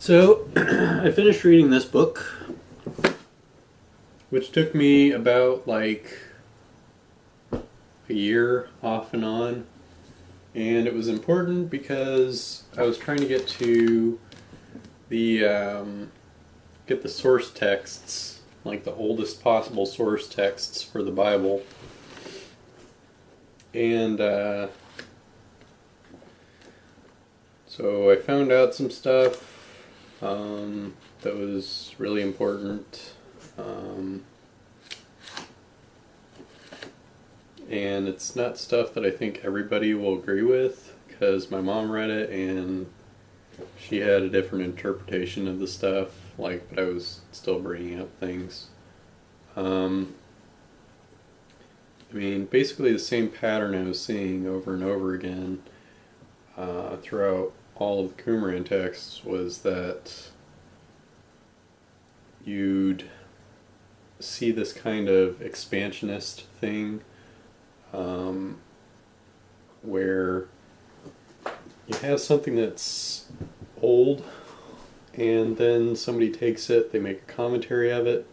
So, I finished reading this book, which took me about like a year off and on, and it was important because I was trying to get to the get the source texts, like the oldest possible source texts for the Bible, and so I found out some stuff that was really important. And it's not stuff that I think everybody will agree with, because my mom read it and she had a different interpretation of the stuff, but I was still bringing up things. Basically the same pattern I was seeing over and over again throughout all of the Qumran texts was that you'd see this kind of expansionist thing where you have something that's old and then somebody takes it, they make a commentary of it,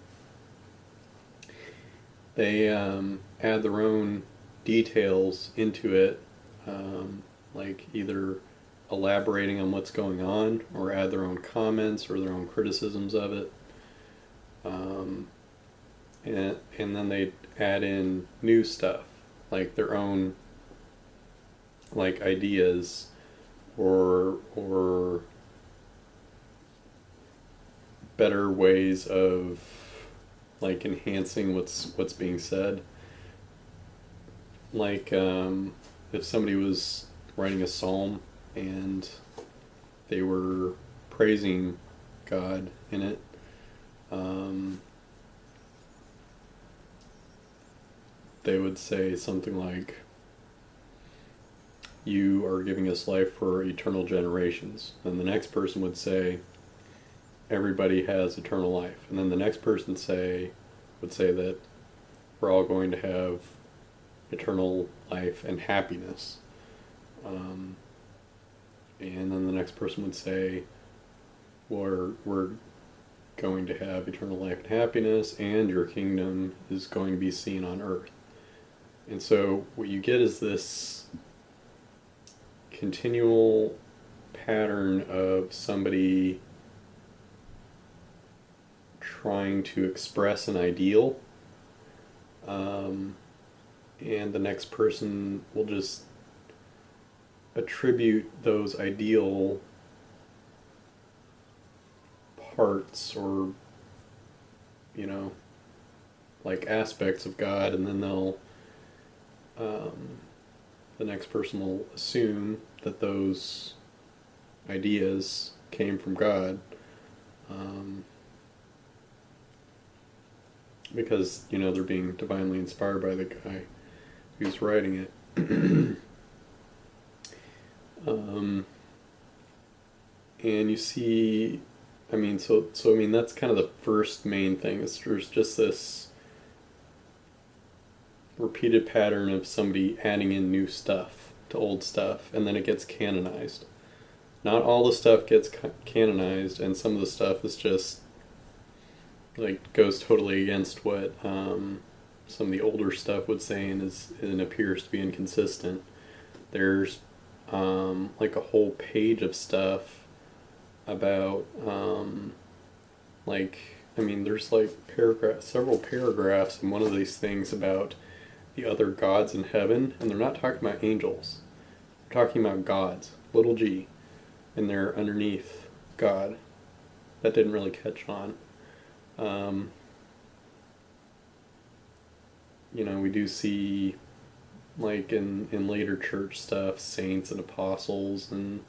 they add their own details into it, like either elaborating on what's going on or add their own comments or their own criticisms of it. And then they add in new stuff, like their own ideas or better ways of enhancing what's being said. If somebody was writing a psalm and they were praising God in it, they would say something like, "You are giving us life for eternal generations." And the next person would say, "Everybody has eternal life." And then the next person would say that we're all going to have eternal life and happiness. And then the next person would say, we're going to have eternal life and happiness, and your kingdom is going to be seen on earth. And so what you get is this continual pattern of somebody trying to express an ideal, and the next person will just attribute those ideal parts or aspects of God, and then the next person will assume that those ideas came from God, because they're being divinely inspired by the guy who's writing it. And you see, that's kind of the first main thing. There's just this repeated pattern of somebody adding in new stuff to old stuff, and then it gets canonized. Not all the stuff gets canonized, and some of the stuff is just goes totally against what some of the older stuff would say, and appears to be inconsistent. There's a whole page of stuff about there's several paragraphs in one of these things about the other gods in heaven, and they're not talking about angels. They're talking about gods, little g, and they're underneath God. That didn't really catch on. We do see, in later church stuff, saints and apostles and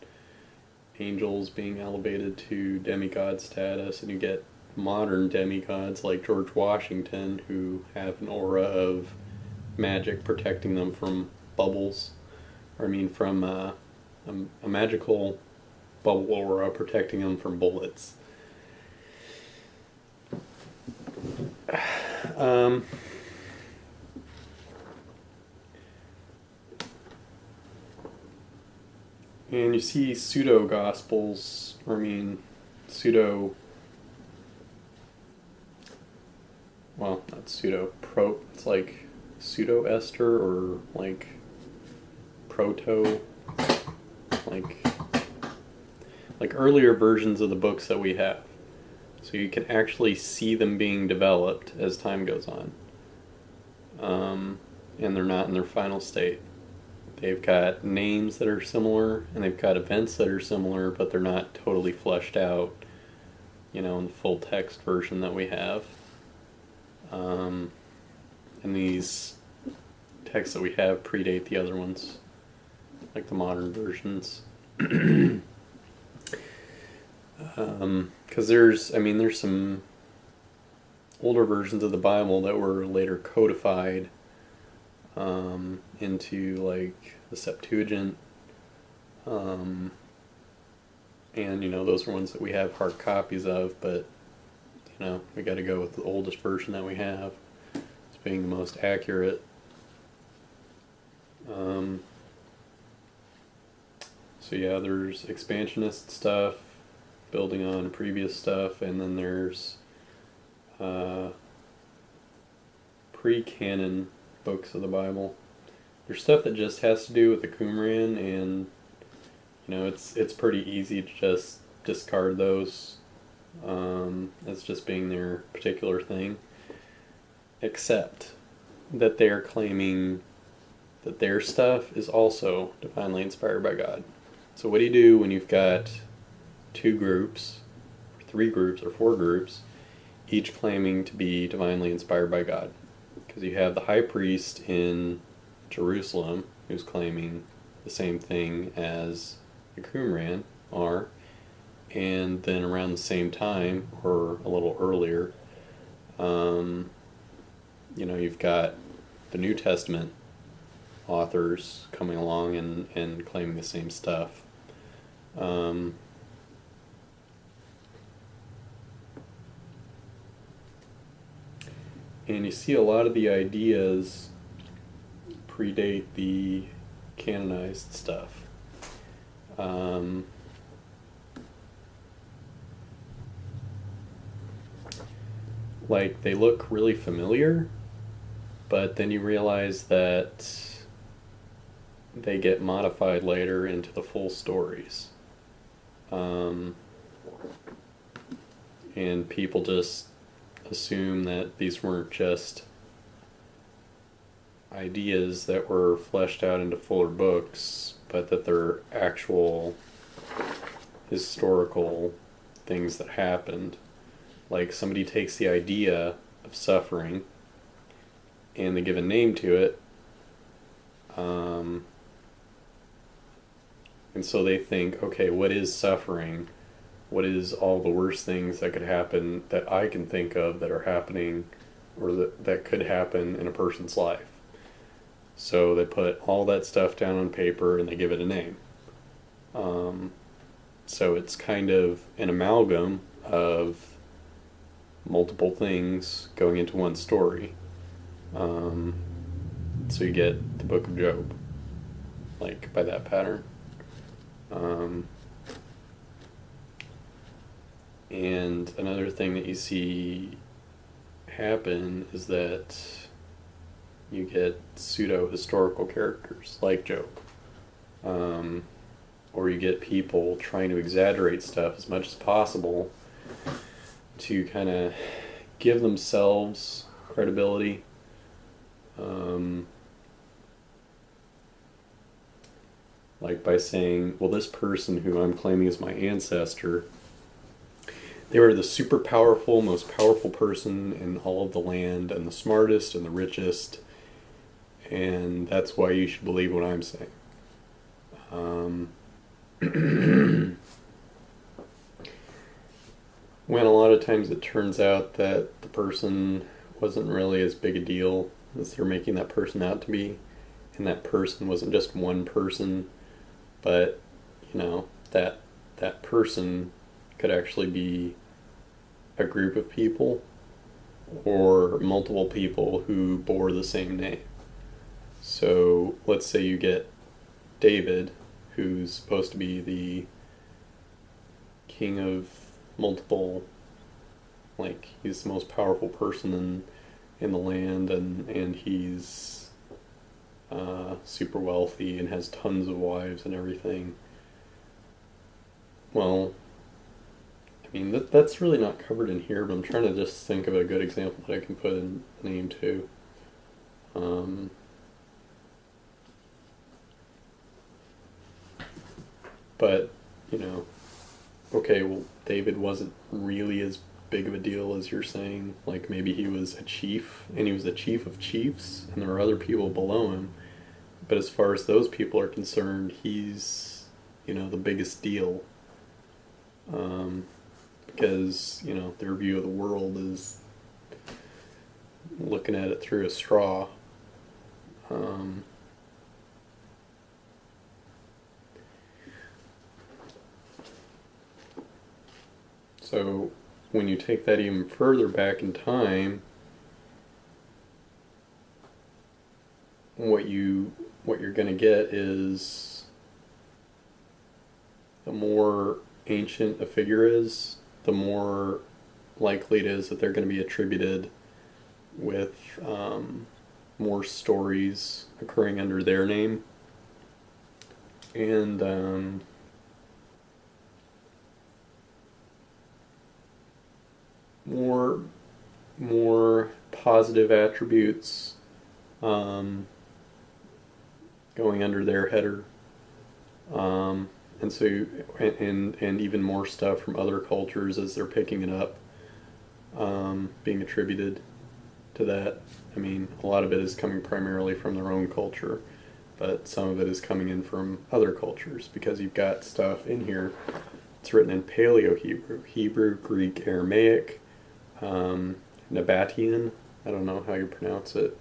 angels being elevated to demigod status, and you get modern demigods like George Washington who have an aura of magic protecting them from bubbles, from a magical bubble aura protecting them from bullets. And you see pseudo-gospels, pseudo, well, not pseudo, it's like pseudo-ester or like proto, like earlier versions of the books that we have. So you can actually see them being developed as time goes on. And they're not in their final state. They've got names that are similar, and they've got events that are similar, but they're not totally fleshed out, in the full text version that we have. And these texts that we have predate the other ones, like the modern versions. Because there's some older versions of the Bible that were later codified into like the Septuagint, and those are ones that we have hard copies of, but we got to go with the oldest version that we have as being the most accurate. So yeah, there's expansionist stuff, building on previous stuff, and then there's pre-canon books of the Bible. There's stuff that just has to do with the Qumran, and it's pretty easy to just discard those as just being their particular thing, except that they are claiming that their stuff is also divinely inspired by God. So what do you do when you've got 2 groups, or 3 groups, or 4 groups, each claiming to be divinely inspired by God? Because you have the high priest in Jerusalem who's claiming the same thing as the Qumran are, and then around the same time, or a little earlier, you've got the New Testament authors coming along and claiming the same stuff. And you see a lot of the ideas predate the canonized stuff. Like, they look really familiar, but then you realize that they get modified later into the full stories. And people just assume that these weren't just ideas that were fleshed out into fuller books, but that they're actual historical things that happened. Like, somebody takes the idea of suffering and they give a name to it, and so they think, okay, what is suffering? What is all the worst things that could happen that I can think of that are happening, or that could happen in a person's life? So they put all that stuff down on paper and they give it a name. So it's kind of an amalgam of multiple things going into one story. So you get the Book of Job, like, by that pattern. And another thing that you see happen is that you get pseudo-historical characters like Job. Or you get people trying to exaggerate stuff as much as possible to kind of give themselves credibility. Like by saying, well, this person who I'm claiming is my ancestor, they were the super powerful, most powerful person in all of the land, and the smartest and the richest, and that's why you should believe what I'm saying. When a lot of times it turns out that the person wasn't really as big a deal as they're making that person out to be, and that person wasn't just one person, but that person could actually be a group of people or multiple people who bore the same name. So let's say you get David, who's supposed to be the king of multiple, like he's the most powerful person in the land, and he's super wealthy and has tons of wives and everything. Well, I mean, that's really not covered in here, but I'm trying to just think of a good example that I can put in name to. But, you know, okay, well, David wasn't really as big of a deal as you're saying. Like, maybe he was a chief, and he was a chief of chiefs, and there were other people below him. But as far as those people are concerned, he's, the biggest deal. Because, their view of the world is looking at it through a straw. So when you take that even further back in time, what you're going to get is, the more ancient a figure is, the more likely it is that they're going to be attributed with more stories occurring under their name. And more positive attributes going under their header. And so, and even more stuff from other cultures as they're picking it up, being attributed to that. I mean, a lot of it is coming primarily from their own culture, but some of it is coming in from other cultures, because you've got stuff in here. It's written in Paleo-Hebrew, Hebrew, Greek, Aramaic, Nabatean. I don't know how you pronounce it.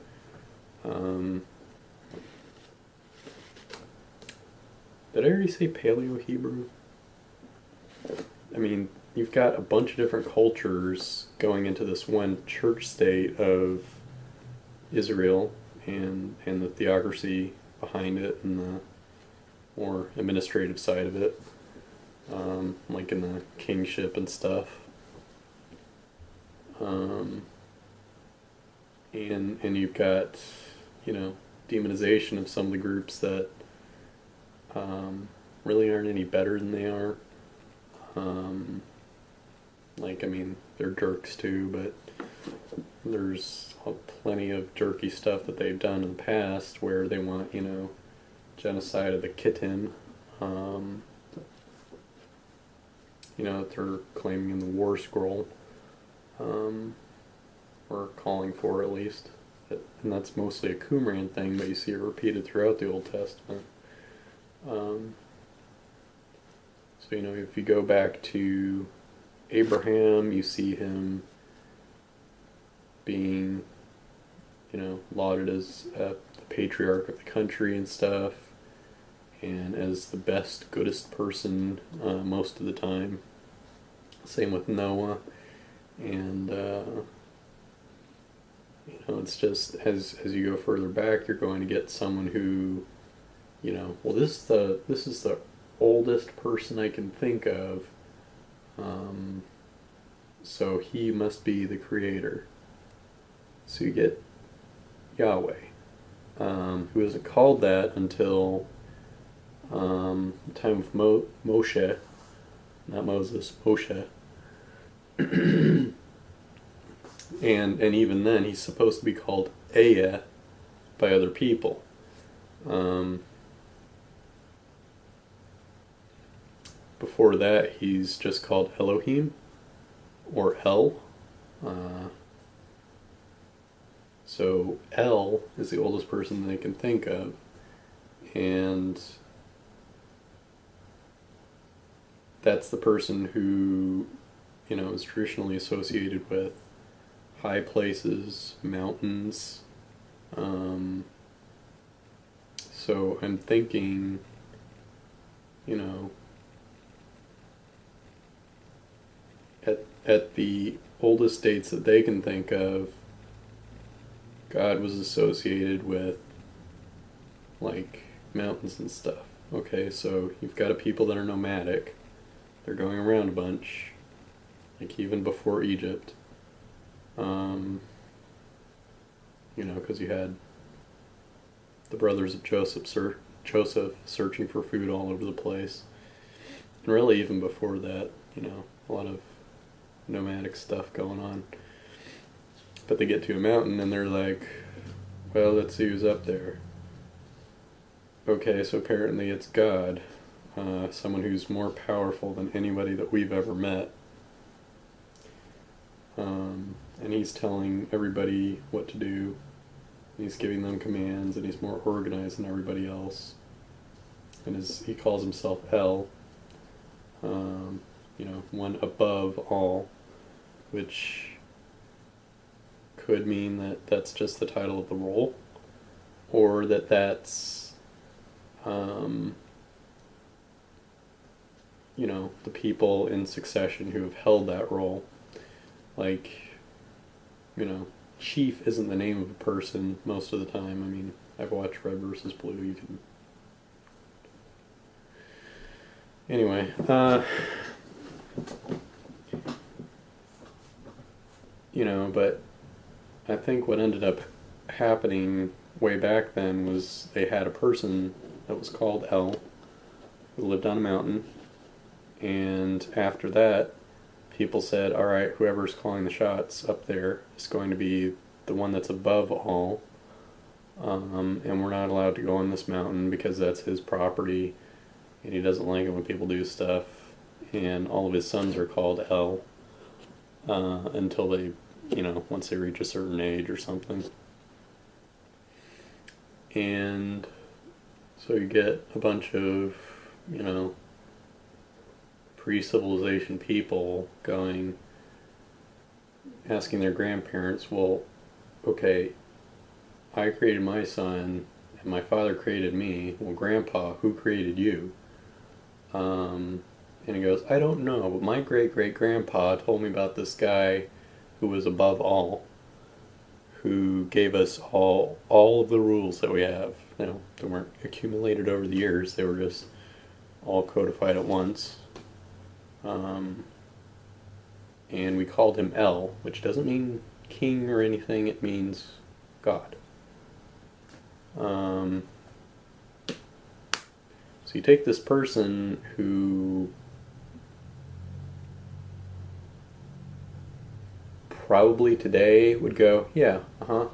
Did I already say Paleo-Hebrew? I mean, you've got a bunch of different cultures going into this one church state of Israel, and the theocracy behind it, and the more administrative side of it, like in the kingship and stuff. And you've got, demonization of some of the groups that really aren't any better than they are. They're jerks too, but there's plenty of jerky stuff that they've done in the past where they want, genocide of the kitten, that they're claiming in the War Scroll, or calling for at least. And that's mostly a Qumran thing, but you see it repeated throughout the Old Testament. So, if you go back to Abraham, you see him being, lauded as the patriarch of the country and stuff, and as the best, goodest person most of the time. Same with Noah. And, it's just, as you go further back, you're going to get someone who, well, this is the oldest person I can think of, so he must be the creator. So you get Yahweh, who isn't called that until the time of Moshe, not Moses, Moshe. And even then, he's supposed to be called Ea by other people. Before that, he's just called Elohim, or El. So El is the oldest person they can think of, and that's the person who, is traditionally associated with high places, mountains. So I'm thinking, at the oldest dates that they can think of, God was associated with, like, mountains and stuff. Okay, so you've got a people that are nomadic. They're going around a bunch. like even before Egypt. Because you had the brothers of Joseph searching for food all over the place. And really even before that, a lot of nomadic stuff going on. But they get to a mountain and they're like, well, let's see who's up there. Okay, so apparently it's God. Someone who's more powerful than anybody that we've ever met. And he's telling everybody what to do. He's giving them commands, and he's more organized than everybody else. And he calls himself El, one above all, which could mean that that's just the title of the role, or that's the people in succession who have held that role. Like, Chief isn't the name of a person most of the time. I mean, I've watched Red vs. Blue. You can... Anyway, but I think what ended up happening way back then was they had a person that was called El, who lived on a mountain, and after that, people said, alright, whoever's calling the shots up there is going to be the one that's above all, and we're not allowed to go on this mountain because that's his property, and he doesn't like it when people do stuff, and all of his sons are called El, until they, once they reach a certain age or something. And so you get a bunch of, pre-civilization people asking their grandparents, well, okay, I created my son, and my father created me. Well, Grandpa, who created you? And he goes, I don't know, but my great-great-grandpa told me about this guy who was above all, who gave us all of the rules that we have. They weren't accumulated over the years, they were just all codified at once. And we called him El, which doesn't mean king or anything, it means God. So you take this person who probably today would go, yeah,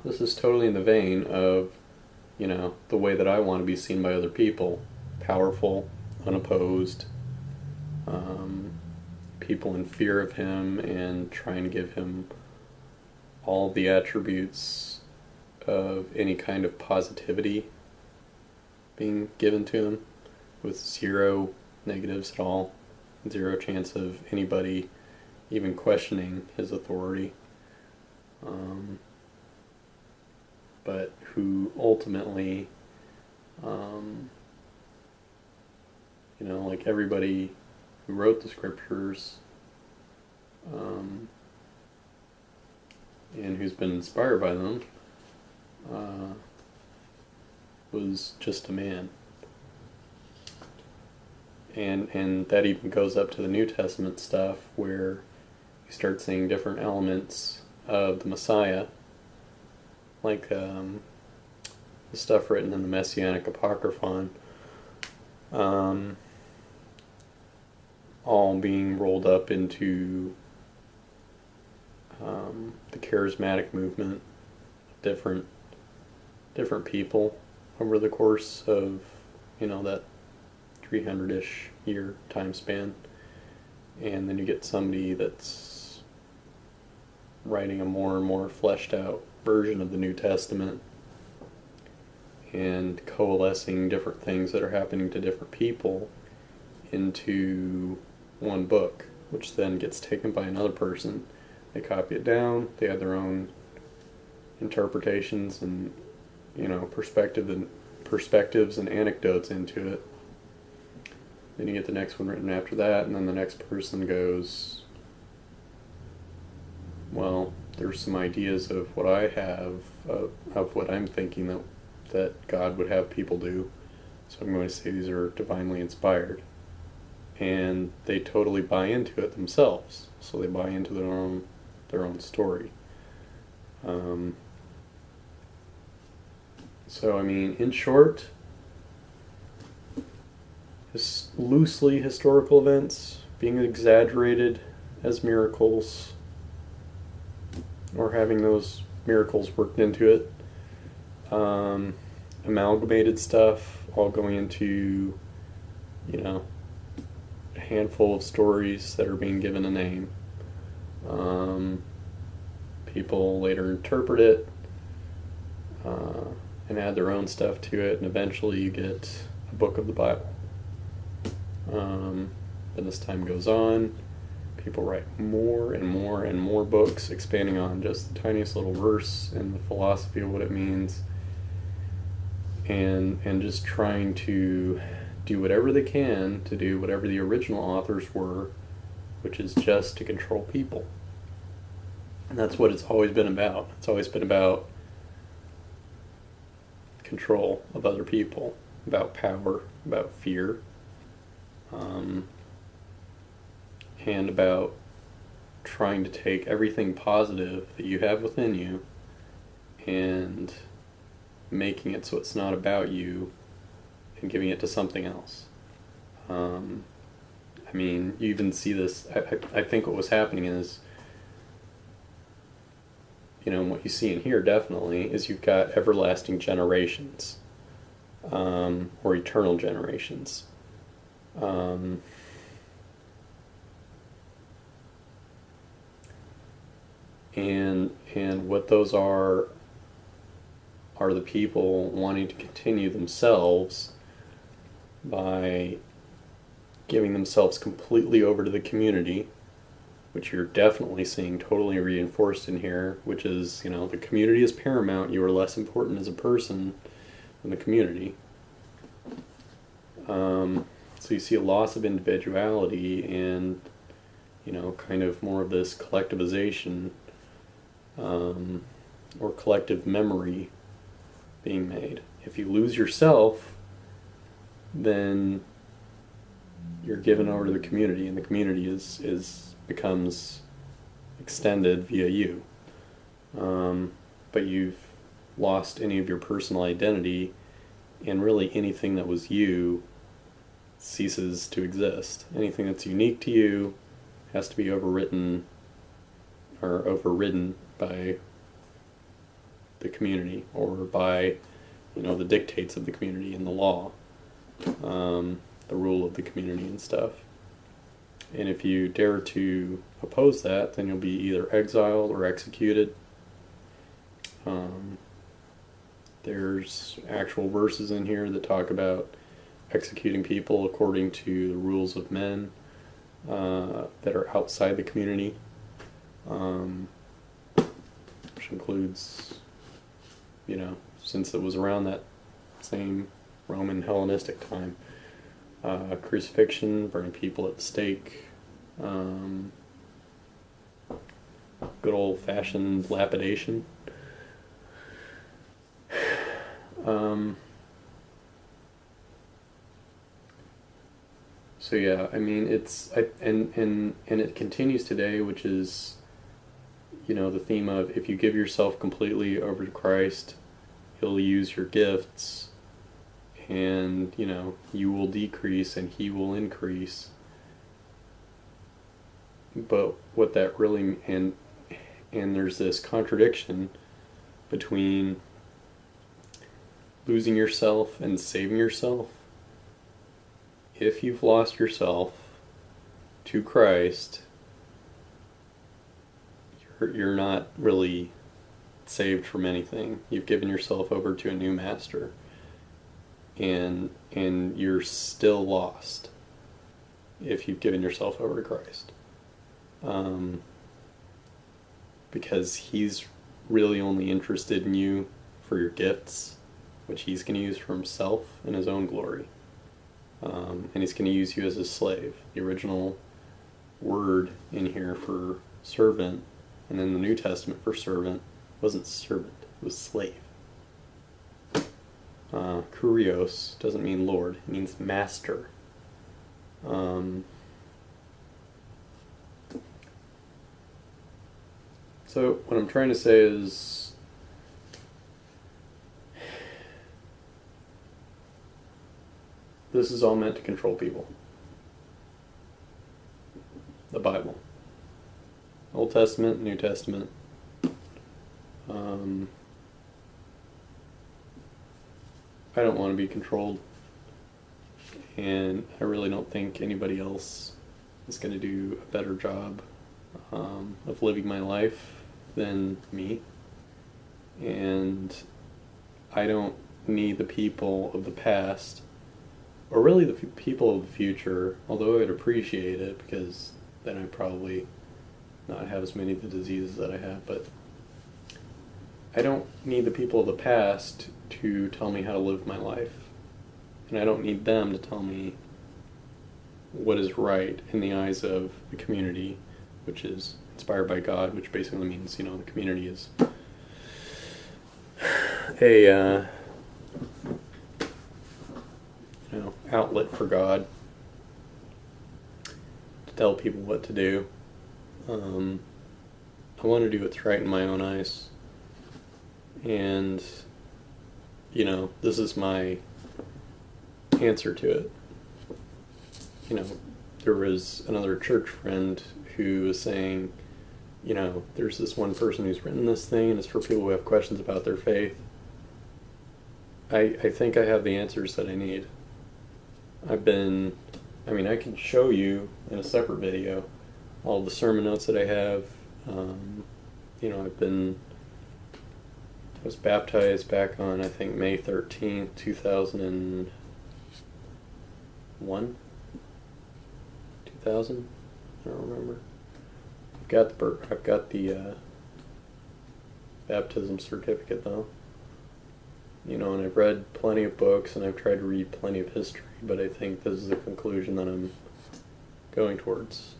this is totally in the vein of, the way that I want to be seen by other people. Powerful, unopposed, people in fear of him and trying to give him all the attributes of any kind of positivity being given to him, with zero negatives at all, zero chance of anybody even questioning his authority, but who ultimately, like everybody who wrote the scriptures, and who's been inspired by them, was just a man. And that even goes up to the New Testament stuff, where you start seeing different elements of the Messiah, like the stuff written in the Messianic Apocryphon, all being rolled up into the charismatic movement, different people over the course of that 300-ish year time span. And then you get somebody that's writing a more and more fleshed out version of the New Testament and coalescing different things that are happening to different people into one book, which then gets taken by another person. They copy it down, they add their own interpretations and perspectives and anecdotes into it. Then you get the next one written after that, and then the next person goes, well, there's some ideas of what I have, of what I'm thinking that God would have people do, so I'm going to say these are divinely inspired. and they totally buy into it themselves. So they buy into their own story. So I mean, in short, loosely historical events being exaggerated as miracles, or having those miracles worked into it. Amalgamated stuff, all going into, a handful of stories that are being given a name. People later interpret it and add their own stuff to it, and eventually you get a book of the Bible. Then as time goes on, people write more and more and more books expanding on just the tiniest little verse and the philosophy of what it means, and just trying to do whatever they can to do whatever the original authors were, which is just to control people. And that's what it's always been about. It's always been about control of other people, about power, about fear, and about trying to take everything positive that you have within you and making it so it's not about you and giving it to something else. I mean, you even see this, I think what was happening is, and what you see in here definitely is you've got everlasting generations, or eternal generations. And what those are the people wanting to continue themselves by giving themselves completely over to the community, which you're definitely seeing totally reinforced in here, which is, the community is paramount. You are less important as a person than the community. So you see a loss of individuality and, kind of more of this collectivization, or collective memory being made. If you lose yourself, then you're given over to the community, and the community becomes extended via you. But you've lost any of your personal identity, and really anything that was you ceases to exist. Anything that's unique to you has to be overwritten or overridden by the community, or by, the dictates of the community and the law, the rule of the community and stuff. And if you dare to oppose that, then you'll be either exiled or executed. There's actual verses in here that talk about executing people according to the rules of men that are outside the community, which includes, since it was around that same Roman Hellenistic time, crucifixion, burning people at the stake, good old-fashioned lapidation. So yeah, I mean, and it continues today, which is, the theme of, if you give yourself completely over to Christ, He'll use your gifts, and, you will decrease and He will increase. But what that really, and there's this contradiction between losing yourself and saving yourself. If you've lost yourself to Christ, you're not really saved from anything. You've given yourself over to a new master, and you're still lost if you've given yourself over to Christ, because He's really only interested in you for your gifts, which He's going to use for Himself in His own glory. And He's going to use you as a slave. The original word in here for servant, and in the New Testament for servant, wasn't servant, it was slave. Kurios doesn't mean Lord, it means master. So what I'm trying to say is, this is all meant to control people. The Bible. Old Testament, New Testament. I don't want to be controlled, and I really don't think anybody else is going to do a better job of living my life than me. And I don't need the people of the past, or really the people of the future, although I'd appreciate it, because then I'd probably not have as many of the diseases that I have. But I don't need the people of the past to tell me how to live my life. And I don't need them to tell me what is right in the eyes of the community, which is inspired by God, which basically means, the community is a outlet for God to tell people what to do. I want to do what's right in my own eyes. And, this is my answer to it. There was another church friend who was saying, there's this one person who's written this thing, and it's for people who have questions about their faith. I think I have the answers that I need. I can show you in a separate video all the sermon notes that I have. I was baptized back on, I think, May 13th, 2001? 2000? I don't remember. I've got the baptism certificate, though. And I've read plenty of books, and I've tried to read plenty of history, but I think this is the conclusion that I'm going towards.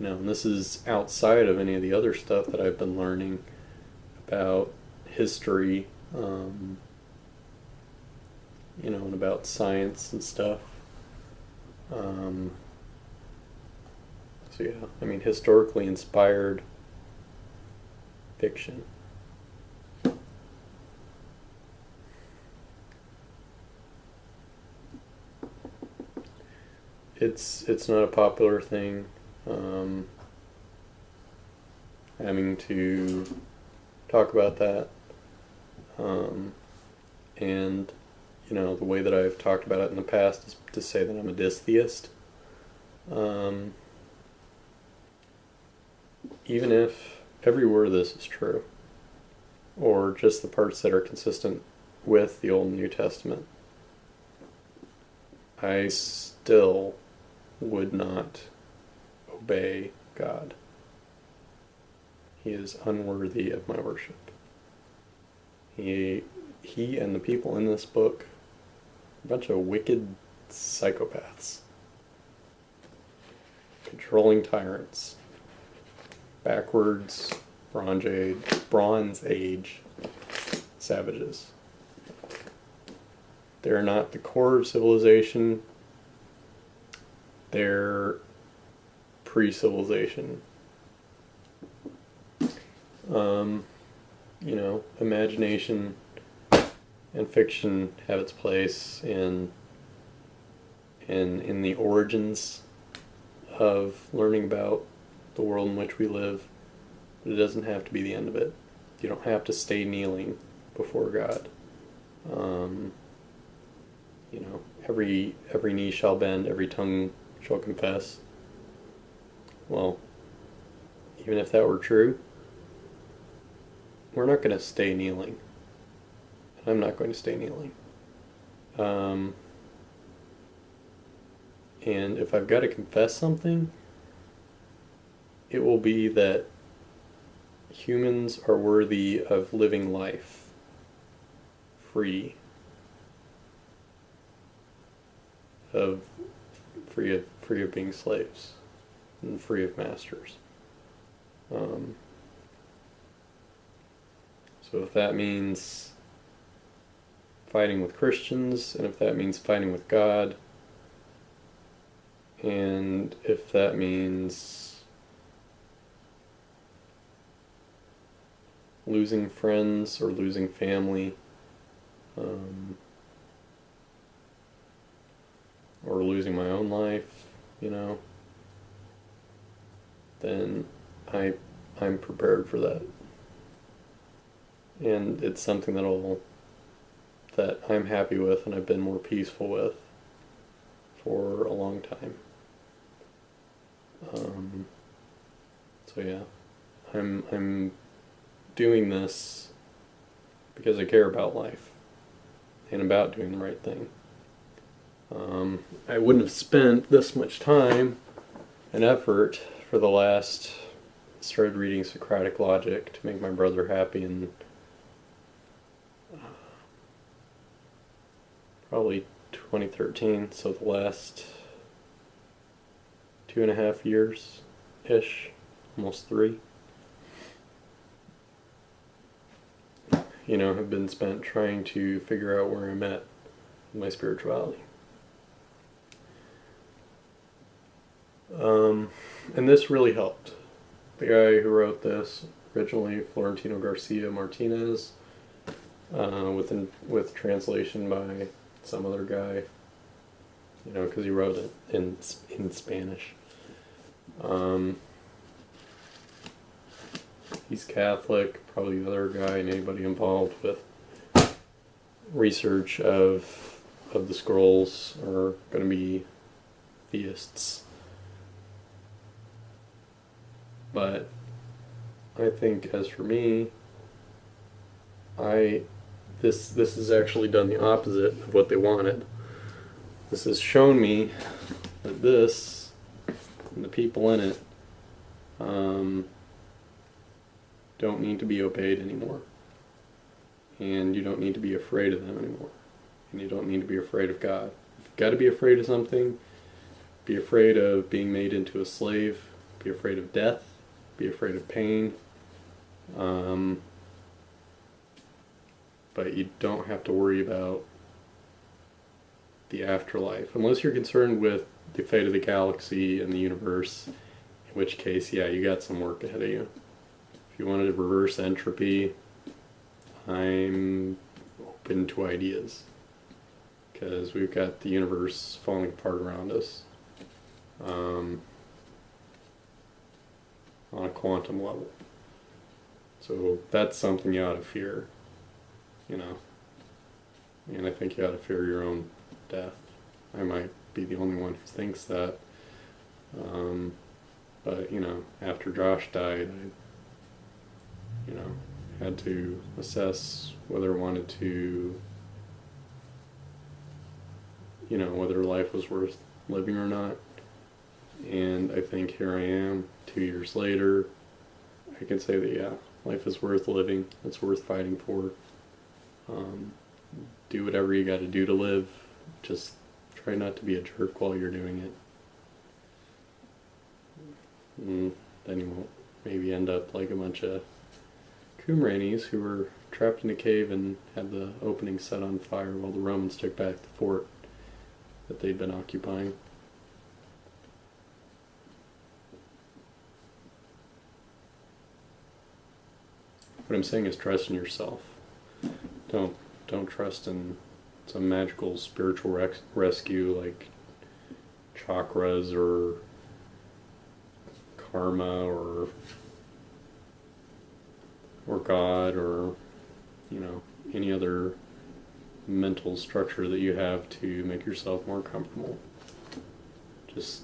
And this is outside of any of the other stuff that I've been learning about history, and about science and stuff. Historically inspired fiction. It's not a popular thing, having to talk about that, and the way that I've talked about it in the past is to say that I'm a dystheist. Even if every word of this is true, or just the parts that are consistent with the Old and New Testament, I still would not obey God. He is unworthy of my worship. He and the people in this book are a bunch of wicked psychopaths, controlling tyrants, backwards Bronze Age savages. They're not the core of civilization. They're pre-civilization. Imagination and fiction have its place in the origins of learning about the world in which we live, but it doesn't have to be the end of it. You don't have to stay kneeling before God. Every knee shall bend, every tongue shall confess. Well, even if that were true, we're not going to stay kneeling. I'm not going to stay kneeling. And if I've got to confess something, it will be that humans are worthy of living life free of being slaves and free of masters. So if that means fighting with Christians, and if that means fighting with God, and if that means losing friends or losing family, or losing my own life, then I'm prepared for that. And it's something that I'm happy with and I've been more peaceful with for a long time. So yeah, I'm doing this because I care about life and about doing the right thing. I wouldn't have spent this much time and effort for the last... started reading Socratic Logic to make my brother happy in probably 2013, so the last 2.5 years-ish, almost 3. Have been spent trying to figure out where I'm at in my spirituality. And this really helped. The guy who wrote this, originally Florentino Garcia Martinez, with translation by some other guy, because he wrote it in Spanish. He's Catholic, probably the other guy, and anybody involved with research of the scrolls are going to be theists. But I think, as for me, this has actually done the opposite of what they wanted. This has shown me that this, and the people in it, don't need to be obeyed anymore. And you don't need to be afraid of them anymore. And you don't need to be afraid of God. If you've got to be afraid of something, be afraid of being made into a slave, be afraid of death, be afraid of pain, but you don't have to worry about the afterlife, unless you're concerned with the fate of the galaxy and the universe, in which case, yeah, you got some work ahead of you. If you wanted to reverse entropy, I'm open to ideas, because we've got the universe falling apart around us. On a quantum level. So that's something you ought to fear, and I think you ought to fear your own death. I might be the only one who thinks that, but after Josh died, I had to assess whether I wanted to, whether life was worth living or not. And I think here I am, 2 years later, I can say that, yeah, life is worth living, it's worth fighting for. Do whatever you gotta do to live, just try not to be a jerk while you're doing it. And then you won't maybe end up like a bunch of Qumranis who were trapped in a cave and had the opening set on fire while the Romans took back the fort that they'd been occupying. What I'm saying is trust in yourself. Don't trust in some magical spiritual rescue like chakras or karma or God or any other mental structure that you have to make yourself more comfortable. Just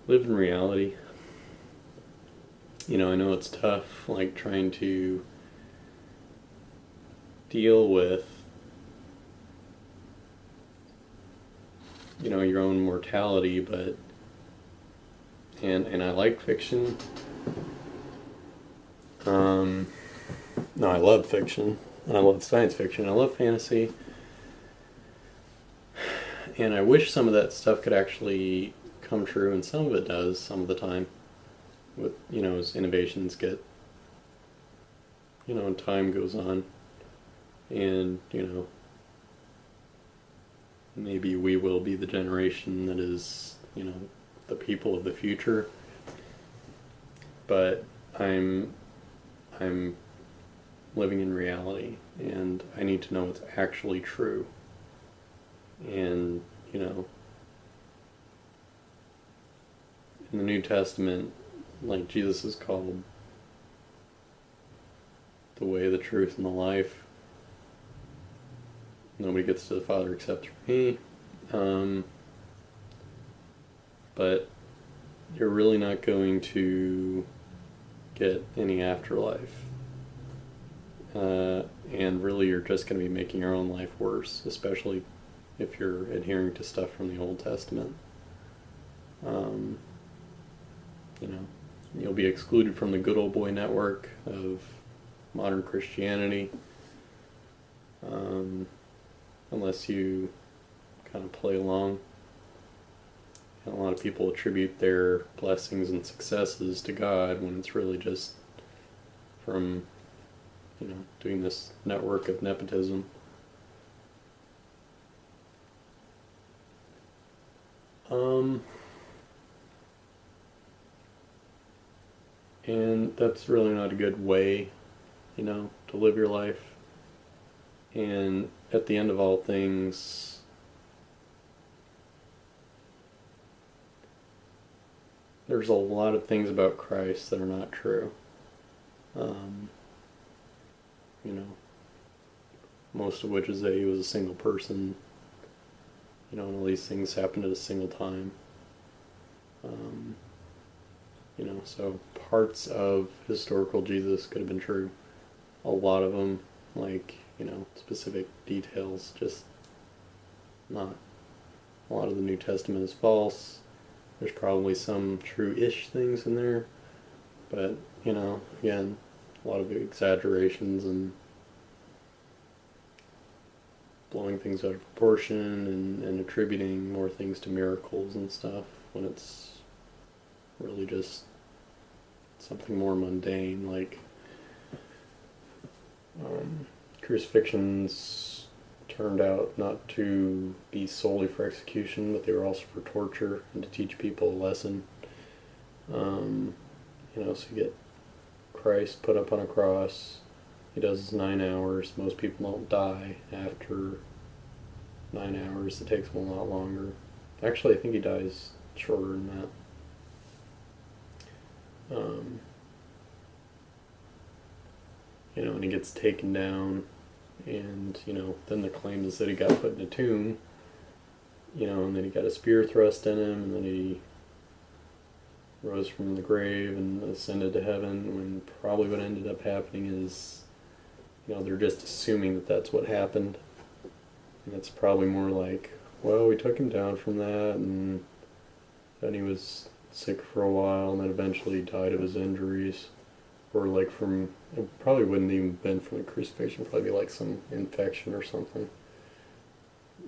live in reality. I know it's tough, like trying to deal with, your own mortality, but, and I like fiction. No, I love fiction, and I love science fiction, I love fantasy, and I wish some of that stuff could actually come true, and some of it does, some of the time. With, as innovations get, and time goes on, And, maybe we will be the generation that is, the people of the future. But I'm living in reality, and I need to know what's actually true. And, in the New Testament, like, Jesus is called the way, the truth, and the life. Nobody gets to the Father except through me. But you're really not going to get any afterlife. And really you're just going to be making your own life worse, especially if you're adhering to stuff from the Old Testament. You'll be excluded from the good old boy network of modern Christianity, unless you kind of play along. And a lot of people attribute their blessings and successes to God when it's really just from, doing this network of nepotism. And that's really not a good way, to live your life. And at the end of all things, there's a lot of things about Christ that are not true. Most of which is that he was a single person, and all these things happened at a single time. So parts of historical Jesus could have been true. A lot of them, like, specific details, just not. A lot of the New Testament is false. There's probably some true-ish things in there, but, again, a lot of exaggerations and blowing things out of proportion and attributing more things to miracles and stuff when it's really just something more mundane, like crucifixions turned out not to be solely for execution, but they were also for torture and to teach people a lesson. So you get Christ put up on a cross. He does his 9 hours. Most people don't die after 9 hours. It takes him a lot longer. Actually, I think he dies shorter than that. And he gets taken down, and, then the claim is that he got put in a tomb, and then he got a spear thrust in him, and then he rose from the grave and ascended to heaven, when probably what ended up happening is, they're just assuming that that's what happened. And it's probably more like, well, we took him down from that, and then he was sick for a while, and then eventually died of his injuries. Or like from, it probably wouldn't even been from the crucifixion, probably be like some infection or something.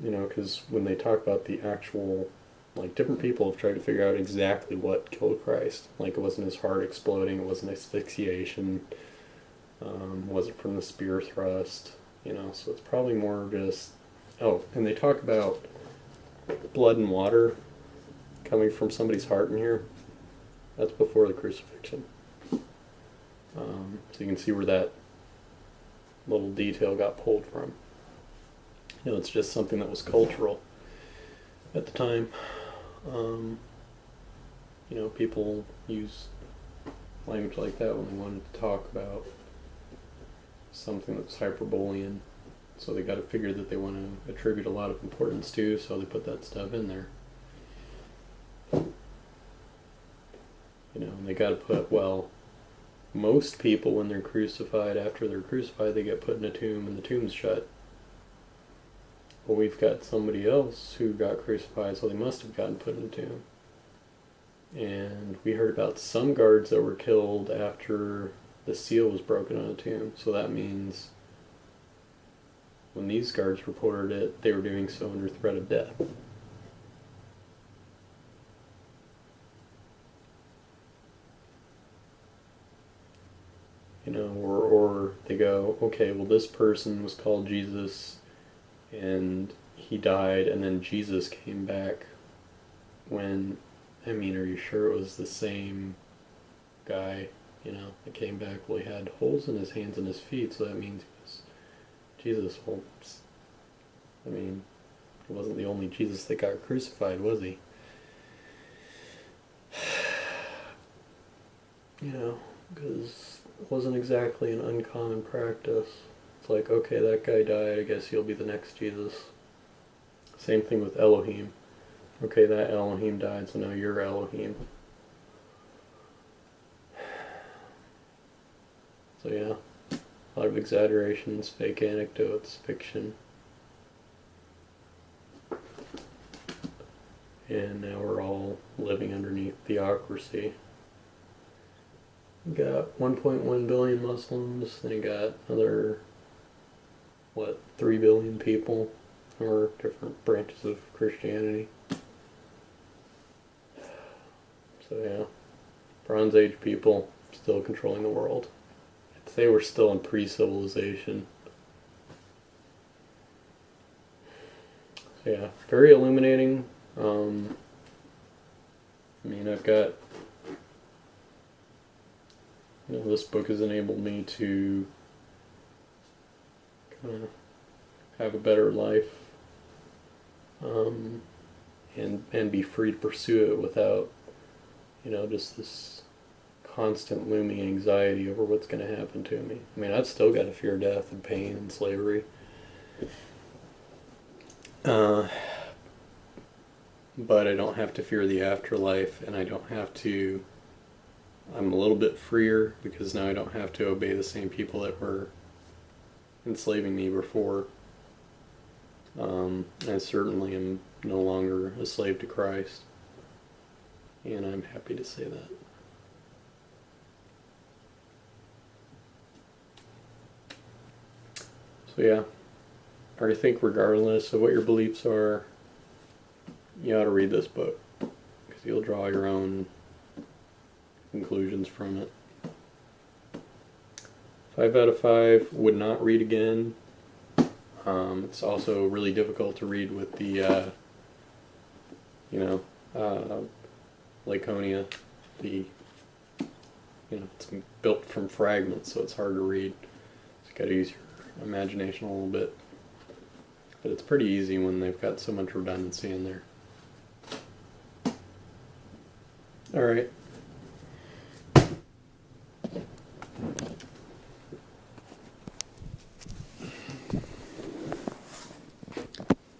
Because when they talk about the actual, like, different people have tried to figure out exactly what killed Christ. Like, it wasn't his heart exploding, it wasn't asphyxiation, wasn't from the spear thrust, so it's probably more just, and they talk about blood and water coming from somebody's heart in here. That's before the crucifixion. So you can see where that little detail got pulled from. It's just something that was cultural at the time. People use language like that when they wanted to talk about something that's hyperborean. So they got to figure that they want to attribute a lot of importance to, so they put that stuff in there. And they got to put, well, most people when they're crucified, after they're crucified, they get put in a tomb and the tomb's shut. Well, we've got somebody else who got crucified, so they must have gotten put in a tomb. And we heard about some guards that were killed after the seal was broken on a tomb. So that means when these guards reported it, they were doing so under threat of death. Or they go, okay, well this person was called Jesus and he died and then Jesus came back when, I mean, are you sure it was the same guy, that came back? Well, he had holes in his hands and his feet, so that means he was Jesus. Well, I mean, he wasn't the only Jesus that got crucified, was he? Because it wasn't exactly an uncommon practice. It's like, okay, that guy died, I guess he'll be the next Jesus. Same thing with Elohim. Okay, that Elohim died, so now you're Elohim. So yeah, a lot of exaggerations, fake anecdotes, fiction. And now we're all living underneath theocracy. You got 1.1 billion Muslims, then you got another, 3 billion people, or different branches of Christianity. So yeah, Bronze Age people still controlling the world. I'd say we're still in pre-civilization. So yeah, very illuminating. I've got, this book has enabled me to kind of have a better life, and be free to pursue it without, just this constant looming anxiety over what's going to happen to me. I mean, I've still got to fear death and pain and slavery. But I don't have to fear the afterlife, and I don't have to, I'm a little bit freer because now I don't have to obey the same people that were enslaving me before. I certainly am no longer a slave to Christ, and I'm happy to say that. So yeah, I think regardless of what your beliefs are, you ought to read this book, because you'll draw your own conclusions from it. 5 out of 5, would not read again. It's also really difficult to read with the, Laconia. It's built from fragments, so it's hard to read. So you gotta use your imagination a little bit. But it's pretty easy when they've got so much redundancy in there. Alright.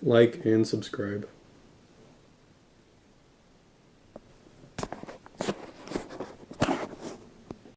Like and subscribe.